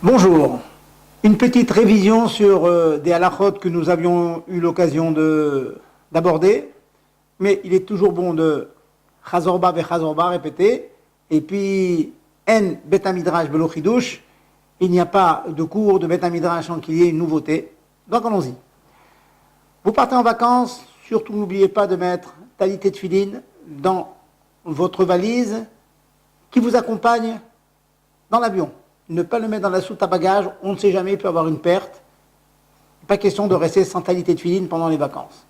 Bonjour. Une petite révision sur des halakhot que nous avions eu l'occasion d'aborder, mais il est toujours bon de chazorba ve chazorba répéter, et puis en betamidrash belo chidush, il n'y a pas de cours de betamidrash sans qu'il y ait une nouveauté, donc allons-y. Vous partez en vacances, surtout n'oubliez pas de mettre talit et tefilin dans votre valise qui vous accompagne dans l'avion. Ne pas le mettre dans la soute à bagages, on ne sait jamais, il peut y avoir une perte. Pas question de rester sans talit et tefilin pendant les vacances.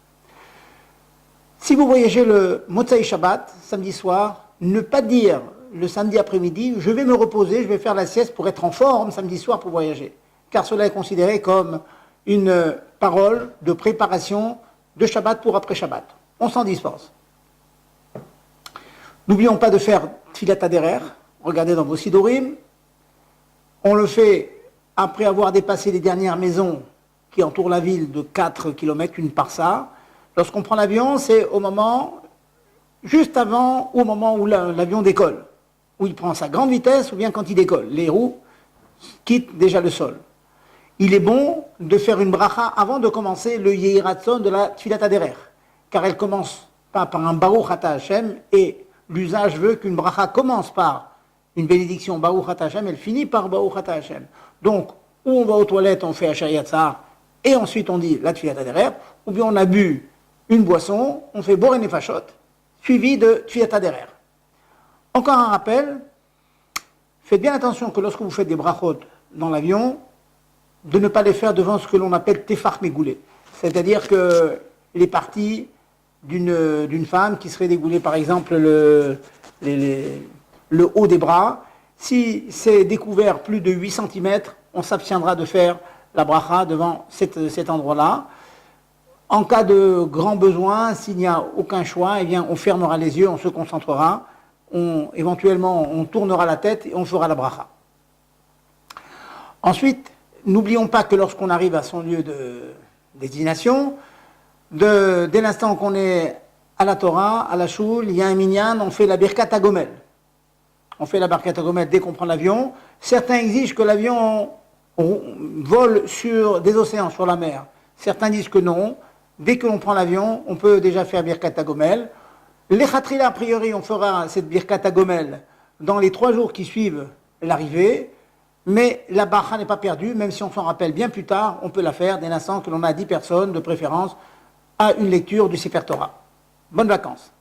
Si vous voyagez le Motzai Shabbat, samedi soir, ne pas dire le samedi après-midi, je vais me reposer, je vais faire la sieste pour être en forme samedi soir pour voyager. Car cela est considéré comme une parole de préparation de Shabbat pour après Shabbat. On s'en dispense. N'oublions pas de faire Tfilat Haderer, regardez dans vos Sidorim. On le fait après avoir dépassé les dernières maisons qui entourent la ville de 4 km, une parsa. Lorsqu'on prend l'avion, c'est au moment, juste avant, au moment où l'avion décolle, où il prend sa grande vitesse ou bien quand il décolle. Les roues quittent déjà le sol. Il est bon de faire une bracha avant de commencer le Yehi Ratzon de la Tfilat Haderer, car elle commence pas par un Baruch Ata Hashem, et l'usage veut qu'une bracha commence par une bénédiction Baruch Ata Hashem, elle finit par Baruch Ata Hashem. Donc, ou on va aux toilettes, on fait Asher Yatzar, et ensuite on dit la Tfilat Haderer, ou bien on a bu une boisson, on fait Boré Nefashot, suivi de Tfilat Haderer. Encore un rappel, faites bien attention que lorsque vous faites des brachot dans l'avion, de ne pas les faire devant ce que l'on appelle Tefach Megoulé. C'est-à-dire que les parties d'une femme qui serait dégoulée, par exemple le haut des bras, si c'est découvert plus de 8 cm, on s'abstiendra de faire la bracha devant cet endroit-là. En cas de grand besoin, s'il n'y a aucun choix, eh bien, on fermera les yeux, on se concentrera, éventuellement on tournera la tête et on fera la bracha. Ensuite, n'oublions pas que lorsqu'on arrive à son lieu de destination, dès l'instant qu'on est à la Torah, à la Shul, il y a un minyan, on fait la Birkat HaGomel. On fait la Birkat HaGomel dès qu'on prend l'avion. Certains exigent que l'avion vole sur des océans, sur la mer. Certains disent que non. Dès que l'on prend l'avion, on peut déjà faire Birkat HaGomel. Les Khatrila, a priori, on fera cette Birkat HaGomel dans les 3 jours qui suivent l'arrivée. Mais la bracha n'est pas perdue, même si on s'en rappelle bien plus tard, on peut la faire dès l'instant que l'on a 10 personnes, de préférence, à une lecture du Sefer Torah. Bonnes vacances.